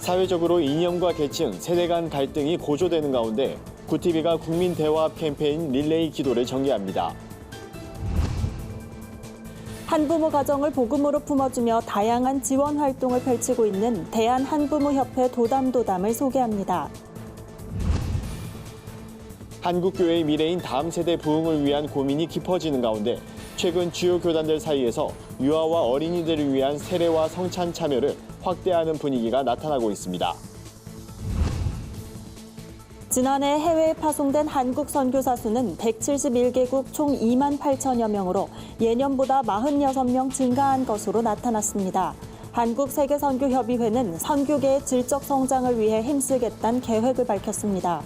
사회적으로 이념과 계층, 세대 간 갈등이 고조되는 가운데 구티비가 국민 대화합 캠페인 릴레이 기도를 전개합니다. 한부모 가정을 복음으로 품어주며 다양한 지원 활동을 펼치고 있는 대한한부모협회 도담도담을 소개합니다. 한국교회의 미래인 다음 세대 부흥을 위한 고민이 깊어지는 가운데 최근 주요 교단들 사이에서 유아와 어린이들을 위한 세례와 성찬 참여를 확대하는 분위기가 나타나고 있습니다. 지난해 해외에 파송된 한국 선교사 수는 171개국 총 2만 8천여 명으로 예년보다 46명 증가한 것으로 나타났습니다. 한국세계선교협의회는 선교계의 질적 성장을 위해 힘쓰겠다는 계획을 밝혔습니다.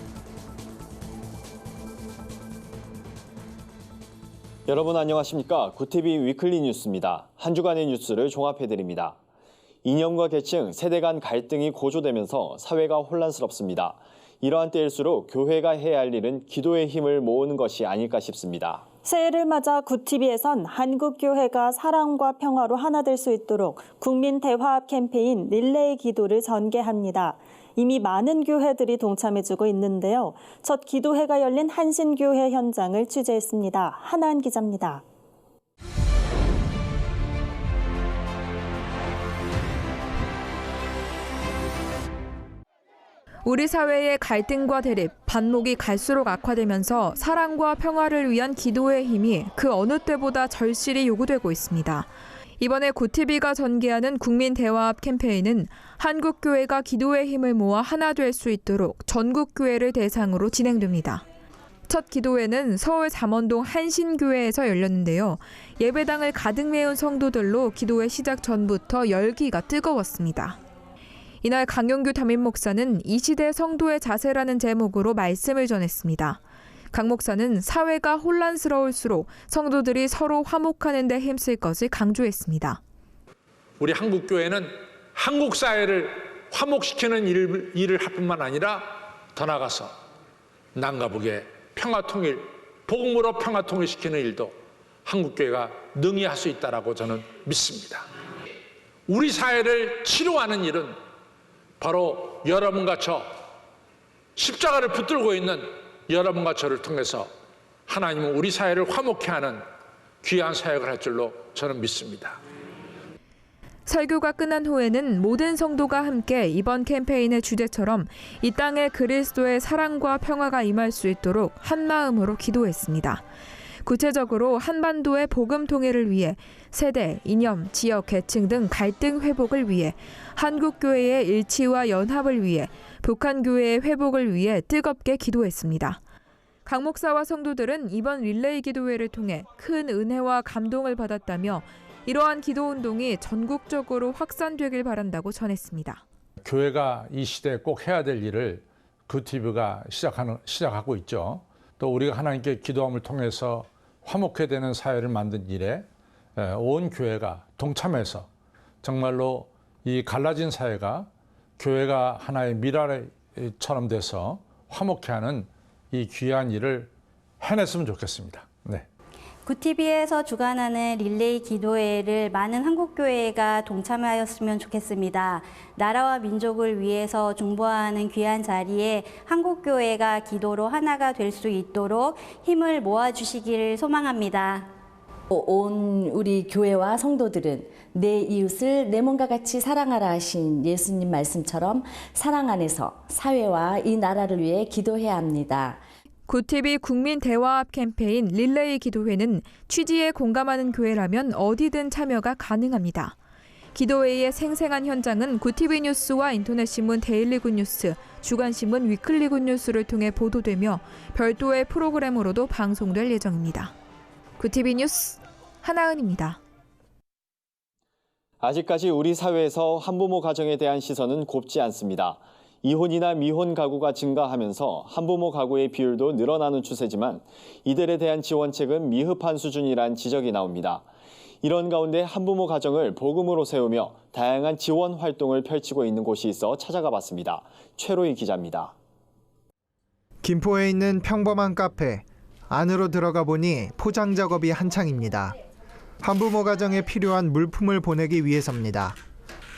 여러분 안녕하십니까? 구티비 위클리 뉴스입니다. 한 주간의 뉴스를 종합해드립니다. 이념과 계층, 세대 간 갈등이 고조되면서 사회가 혼란스럽습니다. 이러한 때일수록 교회가 해야 할 일은 기도의 힘을 모으는 것이 아닐까 싶습니다. 새해를 맞아 구티비에선 한국교회가 사랑과 평화로 하나 될 수 있도록 국민 대화합 캠페인 릴레이 기도를 전개합니다. 이미 많은 교회들이 동참해주고 있는데요. 첫 기도회가 열린 한신교회 현장을 취재했습니다. 한한 기자입니다. 우리 사회의 갈등과 대립, 반목이 갈수록 악화되면서 사랑과 평화를 위한 기도의 힘이 그 어느 때보다 절실히 요구되고 있습니다. 이번에 구티비가 전개하는 국민 대화합 캠페인은 한국교회가 기도의 힘을 모아 하나 될 수 있도록 전국교회를 대상으로 진행됩니다. 첫 기도회는 서울 잠원동 한신교회에서 열렸는데요. 예배당을 가득 메운 성도들로 기도회 시작 전부터 열기가 뜨거웠습니다. 이날 강용규 담임 목사는 이 시대 성도의 자세라는 제목으로 말씀을 전했습니다. 강 목사는 사회가 혼란스러울수록 성도들이 서로 화목하는 데 힘쓸 것을 강조했습니다. 우리 한국교회는 한국 사회를 화목시키는 일을 할 뿐만 아니라 더 나아가서 남과 북의 평화통일, 복음으로 평화통일시키는 일도 한국교회가 능히 할 수 있다고 저는 믿습니다. 우리 사회를 치료하는 일은 바로 여러분과 저, 십자가를 붙들고 있는 여러분과 저를 통해서 하나님은 우리 사회를 화목케 하는 귀한 사역을 할 줄로 저는 믿습니다. 설교가 끝난 후에는 모든 성도가 함께 이번 캠페인의 주제처럼 이 땅에 그리스도의 사랑과 평화가 임할 수 있도록 한 마음으로 기도했습니다. 구체적으로 한반도의 복음 통일을 위해 세대, 이념, 지역, 계층 등 갈등 회복을 위해 한국교회의 일치와 연합을 위해 북한교회의 회복을 위해 뜨겁게 기도했습니다. 강 목사와 성도들은 이번 릴레이 기도회를 통해 큰 은혜와 감동을 받았다며 이러한 기도운동이 전국적으로 확산되길 바란다고 전했습니다. 교회가 이 시대에 꼭 해야 될 일을 구티비가 시작하고 있죠. 또 우리가 하나님께 기도함을 통해서 화목해 되는 사회를 만든 일에 온 교회가 동참해서 정말로 이 갈라진 사회가 교회가 하나의 미라처럼 돼서 화목해 하는 이 귀한 일을 해냈으면 좋겠습니다. 네. 구티비에서 주관하는 릴레이 기도회를 많은 한국교회가 동참하였으면 좋겠습니다. 나라와 민족을 위해서 중보하는 귀한 자리에 한국교회가 기도로 하나가 될 수 있도록 힘을 모아주시기를 소망합니다. 온 우리 교회와 성도들은 내 이웃을 내 몸과 같이 사랑하라 하신 예수님 말씀처럼 사랑 안에서 사회와 이 나라를 위해 기도해야 합니다. 구티비 국민 대화합 캠페인 릴레이 기도회는 취지에 공감하는 교회라면 어디든 참여가 가능합니다. 기도회의 생생한 현장은 구티비 뉴스와 인터넷신문 데일리 굿뉴스, 주간신문 위클리 굿뉴스를 통해 보도되며 별도의 프로그램으로도 방송될 예정입니다. 구티비 뉴스 한하은입니다. 아직까지 우리 사회에서 한부모 가정에 대한 시선은 곱지 않습니다. 이혼이나 미혼 가구가 증가하면서 한부모 가구의 비율도 늘어나는 추세지만 이들에 대한 지원책은 미흡한 수준이란 지적이 나옵니다. 이런 가운데 한부모 가정을 복음으로 세우며 다양한 지원 활동을 펼치고 있는 곳이 있어 찾아가 봤습니다. 최로희 기자입니다. 김포에 있는 평범한 카페. 안으로 들어가 보니 포장 작업이 한창입니다. 한부모 가정에 필요한 물품을 보내기 위해서입니다.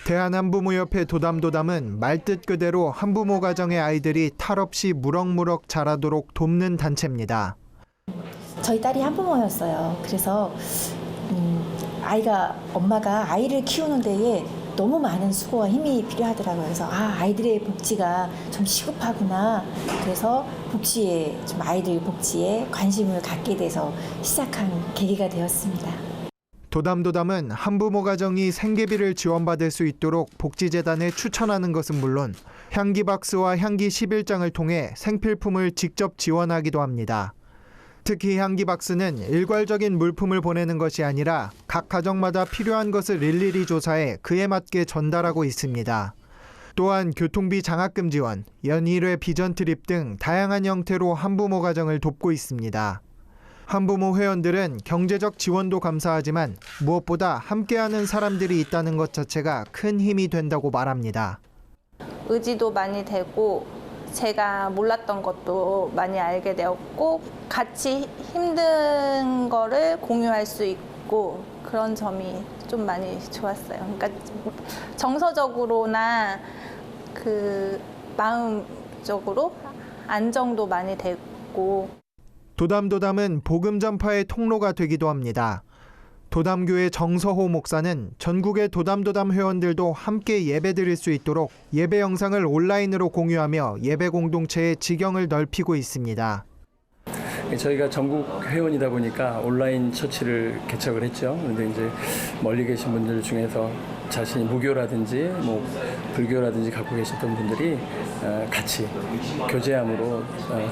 대한한부모협회 도담도담은 말뜻 그대로 한부모 가정의 아이들이 탈 없이 무럭무럭 자라도록 돕는 단체입니다. 저희 딸이 한부모였어요. 그래서 엄마가 아이를 키우는 데에 너무 많은 수고와 힘이 필요하더라고요. 그래서 아이들의 복지가 좀 시급하구나. 그래서 아이들 복지에 관심을 갖게 돼서 시작한 계기가 되었습니다. 도담도담은 한부모 가정이 생계비를 지원받을 수 있도록 복지재단에 추천하는 것은 물론 향기박스와 향기 11장을 통해 생필품을 직접 지원하기도 합니다. 특히 향기박스는 일괄적인 물품을 보내는 것이 아니라 각 가정마다 필요한 것을 일일이 조사해 그에 맞게 전달하고 있습니다. 또한 교통비 장학금 지원, 연일회 비전 트립 등 다양한 형태로 한부모 가정을 돕고 있습니다. 한부모 회원들은 경제적 지원도 감사하지만 무엇보다 함께하는 사람들이 있다는 것 자체가 큰 힘이 된다고 말합니다. 의지도 많이 되고 제가 몰랐던 것도 많이 알게 되었고 같이 힘든 거를 공유할 수 있고 그런 점이 좀 많이 좋았어요. 그러니까 정서적으로나 마음적으로 안정도 많이 되고. 도담도담은 복음 전파의 통로가 되기도 합니다. 도담교회 정서호 목사는 전국의 도담도담 회원들도 함께 예배드릴 수 있도록 예배 영상을 온라인으로 공유하며 예배 공동체의 지경을 넓히고 있습니다. 저희가 전국 회원이다 보니까 온라인 처치를 개척을 했죠. 그런데 이제 멀리 계신 분들 중에서 자신이 무교라든지 불교라든지 갖고 계셨던 분들이 같이 교제함으로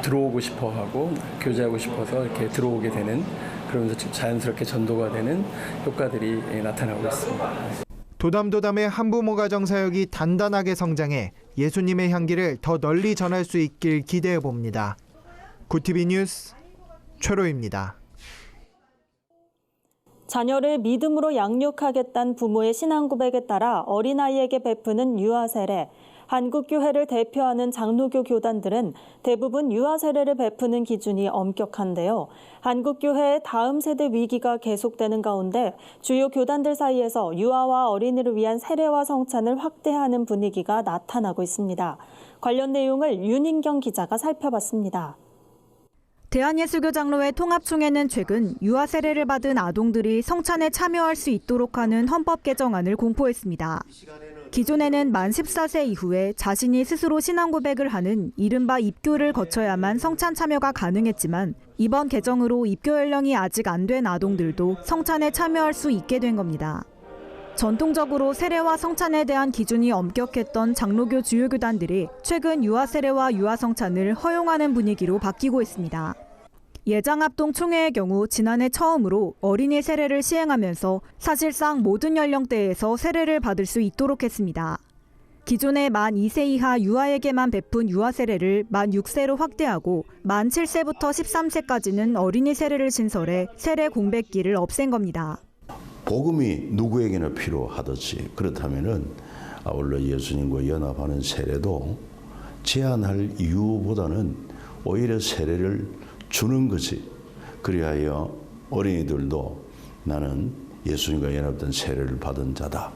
들어오고 싶어하고 교제하고 싶어서 이렇게 들어오게 되는, 그러면서 자연스럽게 전도가 되는 효과들이 나타나고 있습니다. 도담도담의 한부모 가정 사역이 단단하게 성장해 예수님의 향기를 더 널리 전할 수 있길 기대해 봅니다. 구티비 뉴스 최로입니다. 자녀를 믿음으로 양육하겠다는 부모의 신앙 고백에 따라 어린아이에게 베푸는 유아 세례. 한국교회를 대표하는 장로교 교단들은 대부분 유아 세례를 베푸는 기준이 엄격한데요. 한국교회의 다음 세대 위기가 계속되는 가운데 주요 교단들 사이에서 유아와 어린이를 위한 세례와 성찬을 확대하는 분위기가 나타나고 있습니다. 관련 내용을 윤인경 기자가 살펴봤습니다. 대한예수교장로회 통합총회는 최근 유아 세례를 받은 아동들이 성찬에 참여할 수 있도록 하는 헌법 개정안을 공포했습니다. 기존에는 만 14세 이후에 자신이 스스로 신앙 고백을 하는 이른바 입교를 거쳐야만 성찬 참여가 가능했지만 이번 개정으로 입교 연령이 아직 안 된 아동들도 성찬에 참여할 수 있게 된 겁니다. 전통적으로 세례와 성찬에 대한 기준이 엄격했던 장로교 주요 교단들이 최근 유아 세례와 유아 성찬을 허용하는 분위기로 바뀌고 있습니다. 예장합동 총회의 경우 지난해 처음으로 어린이 세례를 시행하면서 사실상 모든 연령대에서 세례를 받을 수 있도록 했습니다. 기존의 만 2세 이하 유아에게만 베푼 유아 세례를 만 6세로 확대하고 만 7세부터 13세까지는 어린이 세례를 신설해 세례 공백기를 없앤 겁니다. 복음이 누구에게나 필요하듯이 그렇다면은 아울러 예수님과 연합하는 세례도 제한할 이유보다는 오히려 세례를 주는 것이, 그리하여 어린이들도 나는 예수님과 연합된 세례를 받은 자다,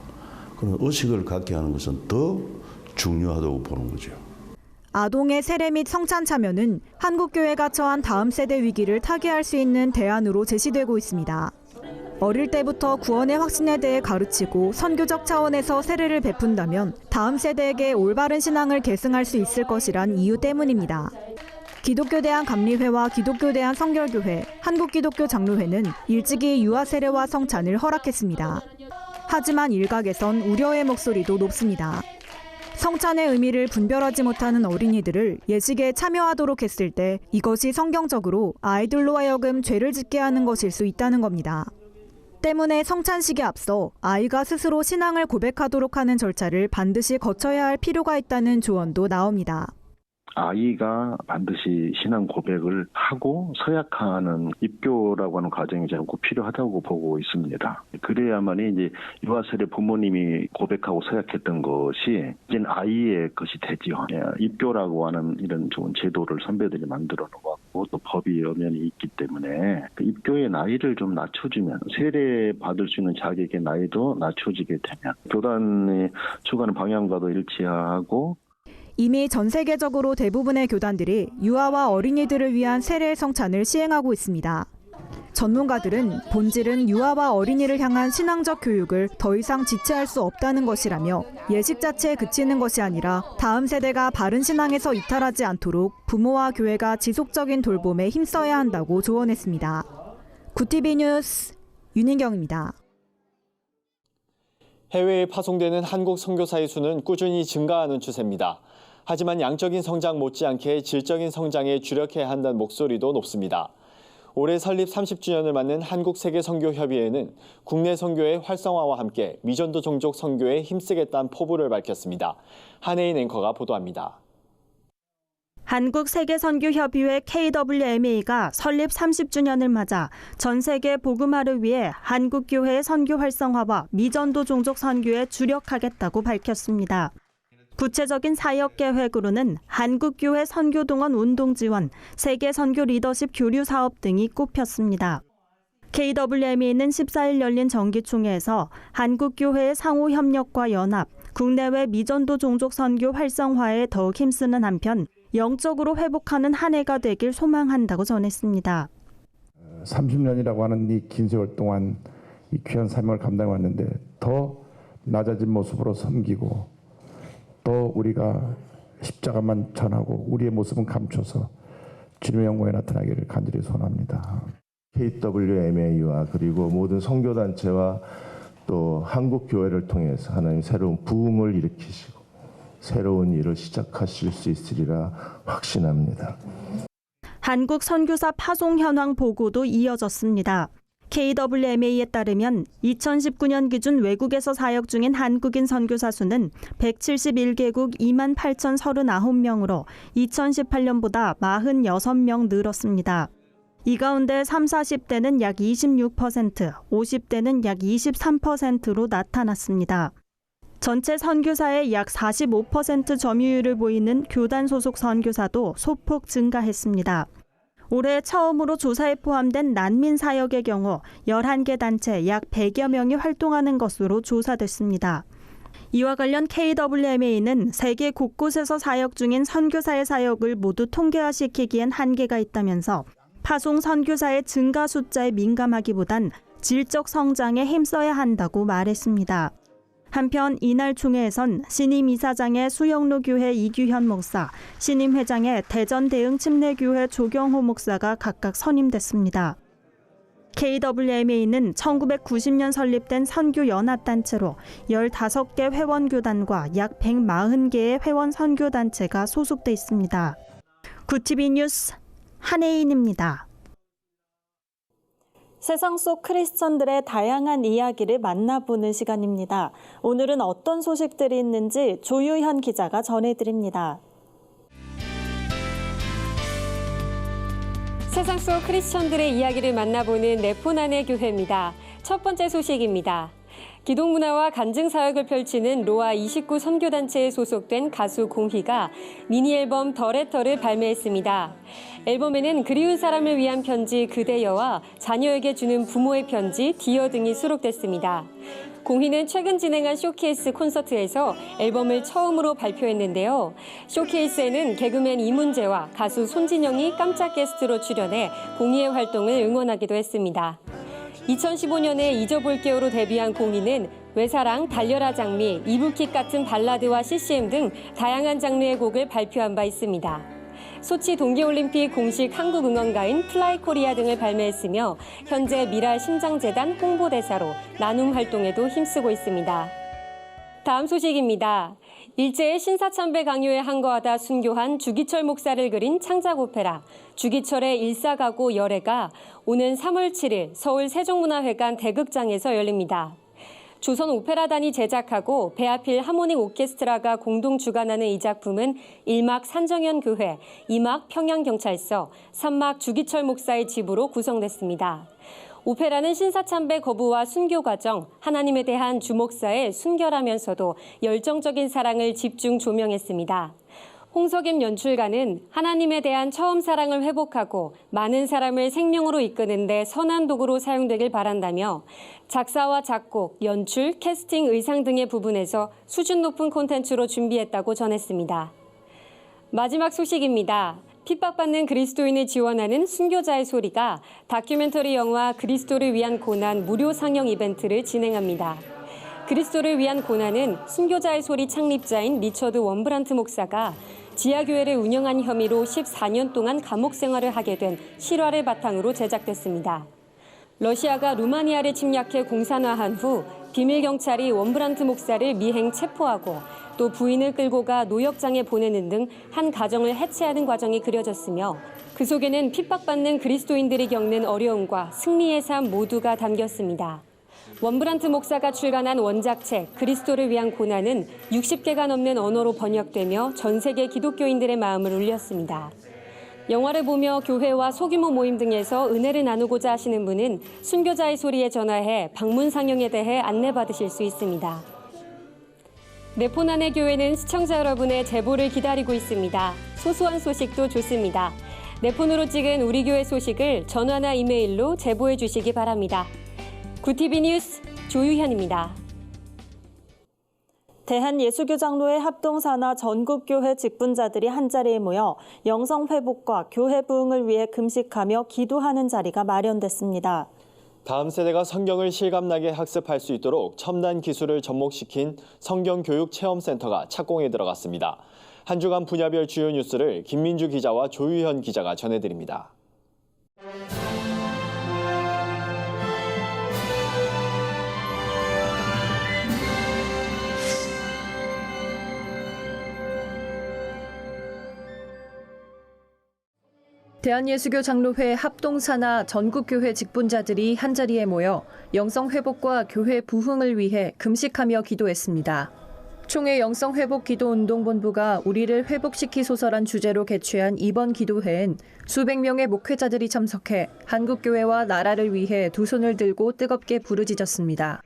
그런 의식을 갖게 하는 것은 더 중요하다고 보는 거죠. 아동의 세례 및 성찬 참여는 한국교회가 처한 다음 세대 위기를 타개할 수 있는 대안으로 제시되고 있습니다. 어릴 때부터 구원의 확신에 대해 가르치고 선교적 차원에서 세례를 베푼다면 다음 세대에게 올바른 신앙을 계승할 수 있을 것이란 이유 때문입니다. 기독교 대한감리회와 기독교 대한성결교회, 한국기독교 장로회는 일찍이 유아 세례와 성찬을 허락했습니다. 하지만 일각에선 우려의 목소리도 높습니다. 성찬의 의미를 분별하지 못하는 어린이들을 예식에 참여하도록 했을 때 이것이 성경적으로 아이들로 하여금 죄를 짓게 하는 것일 수 있다는 겁니다. 때문에 성찬식에 앞서 아이가 스스로 신앙을 고백하도록 하는 절차를 반드시 거쳐야 할 필요가 있다는 조언도 나옵니다. 아이가 반드시 신앙 고백을 하고 서약하는 입교라고 하는 과정이 저는 꼭 필요하다고 보고 있습니다. 그래야만이 이제 유아 세례 부모님이 고백하고 서약했던 것이 이제 아이의 것이 되지요. 입교라고 하는 이런 좋은 제도를 선배들이 만들어 놓았고 또 법이 엄연히 있기 때문에 그 입교의 나이를 좀 낮춰주면 세례 받을 수 있는 자격의 나이도 낮춰지게 되면 교단이 추구하는 방향과도 일치하고 이미 전 세계적으로 대부분의 교단들이 유아와 어린이들을 위한 세례 성찬을 시행하고 있습니다. 전문가들은 본질은 유아와 어린이를 향한 신앙적 교육을 더 이상 지체할 수 없다는 것이라며 예식 자체에 그치는 것이 아니라 다음 세대가 바른 신앙에서 이탈하지 않도록 부모와 교회가 지속적인 돌봄에 힘써야 한다고 조언했습니다. 구티비 뉴스 윤인경입니다. 해외에 파송되는 한국 선교사의 수는 꾸준히 증가하는 추세입니다. 하지만 양적인 성장 못지않게 질적인 성장에 주력해야 한다는 목소리도 높습니다. 올해 설립 30주년을 맞는 한국세계선교협의회는 국내 선교의 활성화와 함께 미전도 종족 선교에 힘쓰겠다는 포부를 밝혔습니다. 한혜인 앵커가 보도합니다. 한국세계선교협의회 KWMA가 설립 30주년을 맞아 전 세계 복음화를 위해 한국교회의 선교 활성화와 미전도 종족 선교에 주력하겠다고 밝혔습니다. 구체적인 사역 계획으로는 한국교회 선교동원 운동 지원, 세계 선교 리더십 교류 사업 등이 꼽혔습니다. KWMA는 14일 열린 정기총회에서 한국교회의 상호 협력과 연합, 국내외 미전도 종족 선교 활성화에 더욱 힘쓰는 한편 영적으로 회복하는 한 해가 되길 소망한다고 전했습니다. 30년이라고 하는 이 긴 세월 동안 이 귀한 사명을 감당해왔는데 더 낮아진 모습으로 섬기고 또 우리가 십자가만 전하고 우리의 모습은 감춰서 주님의 영광에 나타나기를 간절히 소원합니다. KWMA와 그리고 모든 선교단체와 또 한국교회를 통해서 하나님 새로운 부흥을 일으키시고 새로운 일을 시작하실 수 있으리라 확신합니다. 한국 선교사 파송 현황 보고도 이어졌습니다. KWMA에 따르면 2019년 기준 외국에서 사역 중인 한국인 선교사 수는 171개국 28,039명으로 2018년보다 46명 늘었습니다. 이 가운데 30, 40대는 약 26%, 50대는 약 23%로 나타났습니다. 전체 선교사의 약 45% 점유율을 보이는 교단 소속 선교사도 소폭 증가했습니다. 올해 처음으로 조사에 포함된 난민 사역의 경우 11개 단체 약 100여 명이 활동하는 것으로 조사됐습니다. 이와 관련 KWMA는 세계 곳곳에서 사역 중인 선교사의 사역을 모두 통계화시키기엔 한계가 있다면서 파송 선교사의 증가 숫자에 민감하기보단 질적 성장에 힘써야 한다고 말했습니다. 한편 이날 총회에선 신임 이사장의 수영로 교회 이규현 목사, 신임 회장의 대전 대흥 침례교회 조경호 목사가 각각 선임됐습니다. KWMA는 1990년 설립된 선교 연합단체로 15개 회원교단과 약 140개의 회원 선교단체가 소속돼 있습니다. 구티비 뉴스 한혜인입니다. 세상 속 크리스천들의 다양한 이야기를 만나보는 시간입니다. 오늘은 어떤 소식들이 있는지 조유현 기자가 전해드립니다. 세상 속 크리스천들의 이야기를 만나보는 네포난의 교회입니다. 첫 번째 소식입니다. 기독문화와 간증 사역을 펼치는 로아 29 선교단체에 소속된 가수 공희가 미니 앨범 더 레터를 발매했습니다. 앨범에는 그리운 사람을 위한 편지 그대여와 자녀에게 주는 부모의 편지 디어 등이 수록됐습니다. 공희는 최근 진행한 쇼케이스 콘서트에서 앨범을 처음으로 발표했는데요. 쇼케이스에는 개그맨 이문재와 가수 손진영이 깜짝 게스트로 출연해 공희의 활동을 응원하기도 했습니다. 2015년에 잊어볼게요로 데뷔한 공희는 외사랑, 달려라 장미, 이불킥 같은 발라드와 CCM 등 다양한 장르의 곡을 발표한 바 있습니다. 소치 동계올림픽 공식 한국 응원가인 플라이 코리아 등을 발매했으며 현재 미랄 심장재단 홍보대사로 나눔 활동에도 힘쓰고 있습니다. 다음 소식입니다. 일제의 신사참배 강요에 항거하다 순교한 주기철 목사를 그린 창작 오페라 주기철의 일사가고 열애가 오는 3월 7일 서울 세종문화회관 대극장에서 열립니다. 조선 오페라단이 제작하고 배아필 하모닉 오케스트라가 공동 주관하는 이 작품은 1막 산정현 교회, 2막 평양경찰서, 3막 주기철 목사의 집으로 구성됐습니다. 오페라는 신사참배 거부와 순교 과정, 하나님에 대한 주 목사의 순결하면서도 열정적인 사랑을 집중 조명했습니다. 홍석임 연출가는 하나님에 대한 처음 사랑을 회복하고 많은 사람을 생명으로 이끄는 데 선한 도구로 사용되길 바란다며 작사와 작곡, 연출, 캐스팅, 의상 등의 부분에서 수준 높은 콘텐츠로 준비했다고 전했습니다. 마지막 소식입니다. 핍박받는 그리스도인을 지원하는 순교자의 소리가 다큐멘터리 영화 그리스도를 위한 고난 무료 상영 이벤트를 진행합니다. 그리스도를 위한 고난은 순교자의 소리 창립자인 리처드 원브란트 목사가 지하교회를 운영한 혐의로 14년 동안 감옥 생활을 하게 된 실화를 바탕으로 제작됐습니다. 러시아가 루마니아를 침략해 공산화한 후 비밀경찰이 원브란트 목사를 미행 체포하고 또 부인을 끌고 가 노역장에 보내는 등 한 가정을 해체하는 과정이 그려졌으며 그 속에는 핍박받는 그리스도인들이 겪는 어려움과 승리의 삶 모두가 담겼습니다. 원브란트 목사가 출간한 원작책 그리스도를 위한 고난은 60개가 넘는 언어로 번역되며 전 세계 기독교인들의 마음을 울렸습니다. 영화를 보며 교회와 소규모 모임 등에서 은혜를 나누고자 하시는 분은 순교자의 소리에 전화해 방문 상영에 대해 안내받으실 수 있습니다. 네포난의 교회는 시청자 여러분의 제보를 기다리고 있습니다. 소소한 소식도 좋습니다. 네폰으로 찍은 우리 교회 소식을 전화나 이메일로 제보해 주시기 바랍니다. 구티비 뉴스 조유현입니다. 대한예수교장로회 합동산하 전국교회 직분자들이 한자리에 모여 영성회복과 교회 부흥을 위해 금식하며 기도하는 자리가 마련됐습니다. 다음 세대가 성경을 실감나게 학습할 수 있도록 첨단 기술을 접목시킨 성경교육체험센터가 착공에 들어갔습니다. 한 주간 분야별 주요 뉴스를 김민주 기자와 조유현 기자가 전해드립니다. 대한예수교장로회 합동산하 전국교회 직분자들이 한자리에 모여 영성회복과 교회 부흥을 위해 금식하며 기도했습니다. 총회 영성회복기도운동본부가 우리를 회복시키소서란 주제로 개최한 이번 기도회엔 수백 명의 목회자들이 참석해 한국교회와 나라를 위해 두 손을 들고 뜨겁게 부르짖었습니다.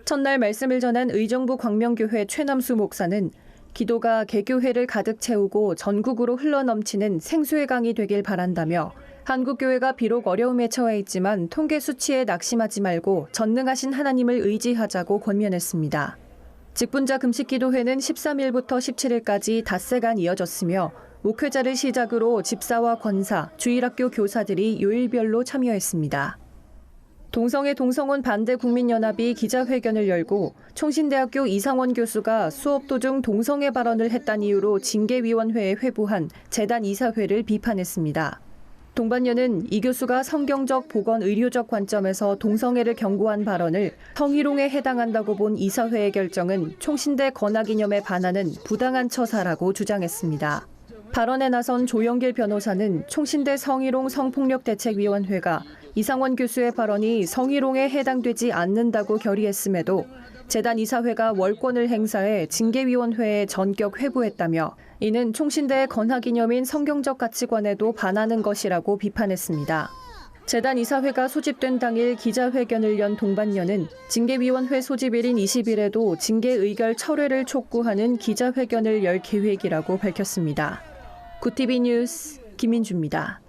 첫날 말씀을 전한 의정부 광명교회 최남수 목사는 기도가 개교회를 가득 채우고 전국으로 흘러넘치는 생수의 강이 되길 바란다며 한국교회가 비록 어려움에 처해 있지만 통계 수치에 낙심하지 말고 전능하신 하나님을 의지하자고 권면했습니다. 직분자 금식기도회는 13일부터 17일까지 닷새간 이어졌으며 목회자를 시작으로 집사와 권사, 주일학교 교사들이 요일별로 참여했습니다. 동성애 동성혼 반대 국민연합이 기자회견을 열고 총신대학교 이상원 교수가 수업 도중 동성애 발언을 했다는 이유로 징계위원회에 회부한 재단 이사회를 비판했습니다. 동반녀는 이 교수가 성경적 보건 의료적 관점에서 동성애를 경고한 발언을 성희롱에 해당한다고 본 이사회의 결정은 총신대 건화기념에 반하는 부당한 처사라고 주장했습니다. 발언에 나선 조영길 변호사는 총신대 성희롱 성폭력대책위원회가 이상원 교수의 발언이 성희롱에 해당되지 않는다고 결의했음에도 재단 이사회가 월권을 행사해 징계위원회에 전격 회부했다며 이는 총신대의 건화기념인 성경적 가치관에도 반하는 것이라고 비판했습니다. 재단 이사회가 소집된 당일 기자회견을 연 동반녀는 징계위원회 소집일인 20일에도 징계 의결 철회를 촉구하는 기자회견을 열 계획이라고 밝혔습니다. 구티비 뉴스 김민주입니다.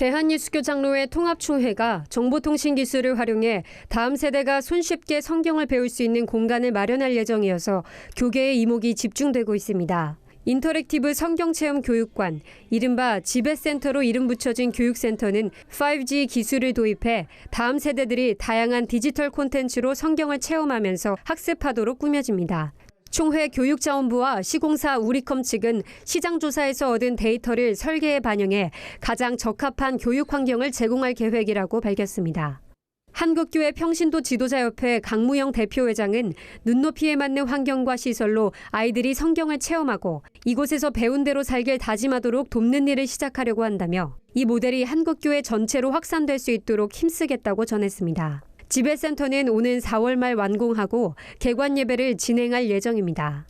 대한예수교장로회 통합총회가 정보통신기술을 활용해 다음 세대가 손쉽게 성경을 배울 수 있는 공간을 마련할 예정이어서 교계의 이목이 집중되고 있습니다. 인터랙티브 성경체험 교육관, 이른바 지배센터로 이름 붙여진 교육센터는 5G 기술을 도입해 다음 세대들이 다양한 디지털 콘텐츠로 성경을 체험하면서 학습하도록 꾸며집니다. 총회 교육자원부와 시공사 우리컴 측은 시장조사에서 얻은 데이터를 설계에 반영해 가장 적합한 교육 환경을 제공할 계획이라고 밝혔습니다. 한국교회 평신도 지도자협회 강무영 대표회장은 눈높이에 맞는 환경과 시설로 아이들이 성경을 체험하고 이곳에서 배운 대로 살길 다짐하도록 돕는 일을 시작하려고 한다며 이 모델이 한국교회 전체로 확산될 수 있도록 힘쓰겠다고 전했습니다. 지배센터는 오는 4월 말 완공하고 개관 예배를 진행할 예정입니다.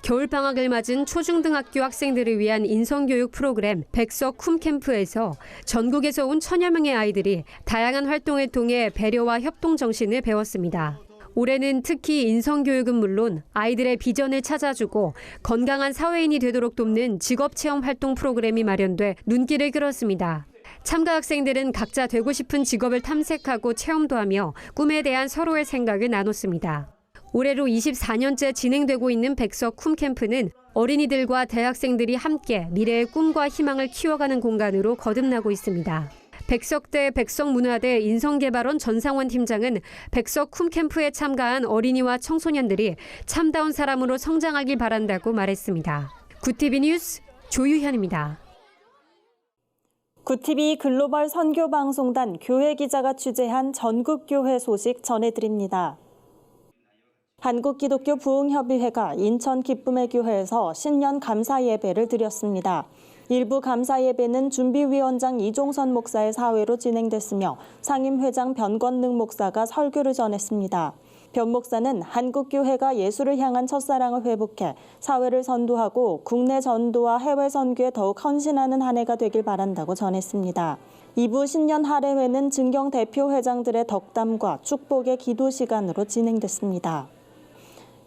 겨울방학을 맞은 초중등학교 학생들을 위한 인성교육 프로그램 백석 쿰캠프에서 전국에서 온 천여 명의 아이들이 다양한 활동을 통해 배려와 협동 정신을 배웠습니다. 올해는 특히 인성교육은 물론 아이들의 비전을 찾아주고 건강한 사회인이 되도록 돕는 직업체험 활동 프로그램이 마련돼 눈길을 끌었습니다. 참가 학생들은 각자 되고 싶은 직업을 탐색하고 체험도 하며 꿈에 대한 서로의 생각을 나눴습니다. 올해로 24년째 진행되고 있는 백석 쿰캠프는 어린이들과 대학생들이 함께 미래의 꿈과 희망을 키워가는 공간으로 거듭나고 있습니다. 백석대 백석문화대 인성개발원 전상원 팀장은 백석 쿰캠프에 참가한 어린이와 청소년들이 참다운 사람으로 성장하길 바란다고 말했습니다. 구티비 뉴스 조유현입니다. 구티비 글로벌 선교방송단 교회기자가 취재한 전국교회 소식 전해드립니다. 한국기독교 부흥협의회가 인천 기쁨의 교회에서 신년 감사 예배를 드렸습니다. 일부 감사 예배는 준비위원장 이종선 목사의 사회로 진행됐으며 상임회장 변건능 목사가 설교를 전했습니다. 변 목사는 한국교회가 예수를 향한 첫사랑을 회복해 사회를 선도하고 국내 전도와 해외 선교에 더욱 헌신하는 한 해가 되길 바란다고 전했습니다. 2부 신년 할애회는 증경 대표 회장들의 덕담과 축복의 기도 시간으로 진행됐습니다.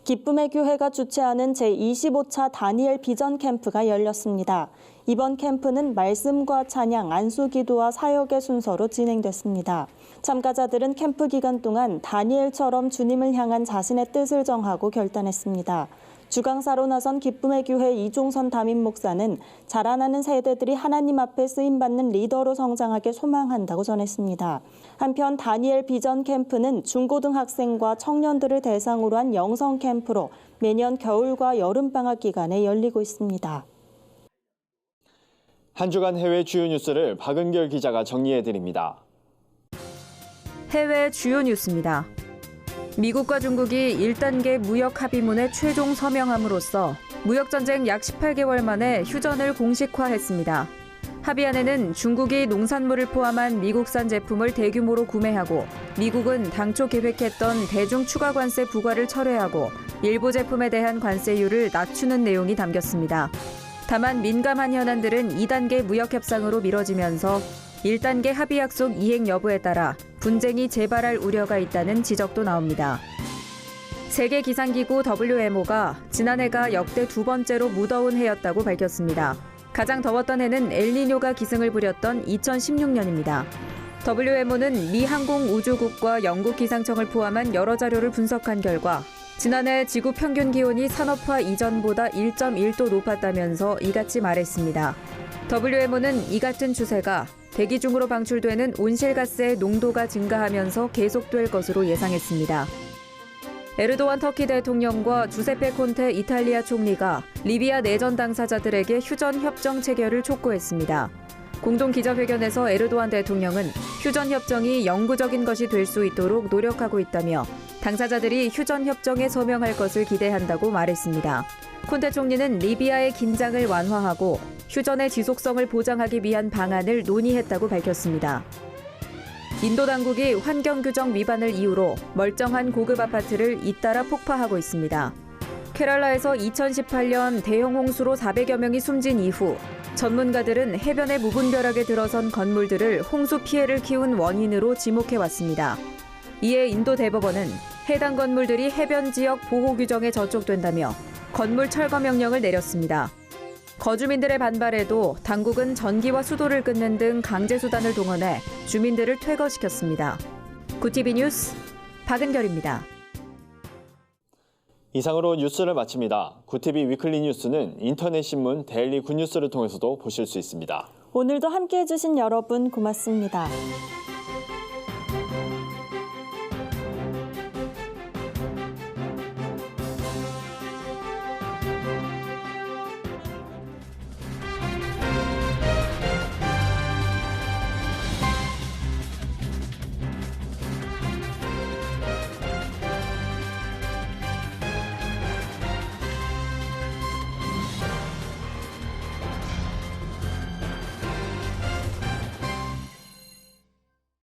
기쁨의 교회가 주최하는 제25차 다니엘 비전 캠프가 열렸습니다. 이번 캠프는 말씀과 찬양, 안수기도와 사역의 순서로 진행됐습니다. 참가자들은 캠프 기간 동안 다니엘처럼 주님을 향한 자신의 뜻을 정하고 결단했습니다. 주강사로 나선 기쁨의 교회 이종선 담임 목사는 자라나는 세대들이 하나님 앞에 쓰임받는 리더로 성장하길 소망한다고 전했습니다. 한편 다니엘 비전 캠프는 중고등학생과 청년들을 대상으로 한 영성 캠프로 매년 겨울과 여름방학 기간에 열리고 있습니다. 한 주간 해외 주요 뉴스를 박은결 기자가 정리해드립니다. 해외 주요 뉴스입니다. 미국과 중국이 1단계 무역 합의문에 최종 서명함으로써 무역전쟁 약 18개월 만에 휴전을 공식화했습니다. 합의안에는 중국이 농산물을 포함한 미국산 제품을 대규모로 구매하고 미국은 당초 계획했던 대중 추가 관세 부과를 철회하고 일부 제품에 대한 관세율을 낮추는 내용이 담겼습니다. 다만 민감한 현안들은 2단계 무역 협상으로 미뤄지면서 1단계 합의 약속 이행 여부에 따라 분쟁이 재발할 우려가 있다는 지적도 나옵니다. 세계기상기구 WMO가 지난해가 역대 두 번째로 무더운 해였다고 밝혔습니다. 가장 더웠던 해는 엘니뇨가 기승을 부렸던 2016년입니다. WMO는 미 항공우주국과 영국 기상청을 포함한 여러 자료를 분석한 결과 지난해 지구 평균 기온이 산업화 이전보다 1.1도 높았다면서 이같이 말했습니다. WMO는 이 같은 추세가 대기 중으로 방출되는 온실가스의 농도가 증가하면서 계속될 것으로 예상했습니다. 에르도안 터키 대통령과 주세페 콘테 이탈리아 총리가 리비아 내전 당사자들에게 휴전 협정 체결을 촉구했습니다. 공동 기자회견에서 에르도안 대통령은 휴전 협정이 영구적인 것이 될 수 있도록 노력하고 있다며 당사자들이 휴전 협정에 서명할 것을 기대한다고 말했습니다. 콘테 총리는 리비아의 긴장을 완화하고 휴전의 지속성을 보장하기 위한 방안을 논의했다고 밝혔습니다. 인도 당국이 환경규정 위반을 이유로 멀쩡한 고급 아파트를 잇따라 폭파하고 있습니다. 케랄라에서 2018년 대형 홍수로 400여 명이 숨진 이후 전문가들은 해변에 무분별하게 들어선 건물들을 홍수 피해를 키운 원인으로 지목해왔습니다. 이에 인도 대법원은 해당 건물들이 해변 지역 보호 규정에 저촉된다며 건물 철거 명령을 내렸습니다. 거주민들의 반발에도 당국은 전기와 수도를 끊는 등 강제 수단을 동원해 주민들을 퇴거시켰습니다. 구티비 뉴스 박은결입니다. 이상으로 뉴스를 마칩니다. 구티비 위클리 뉴스는 인터넷 신문 데일리 굿뉴스를 통해서도 보실 수 있습니다. 오늘도 함께해 주신 여러분 고맙습니다.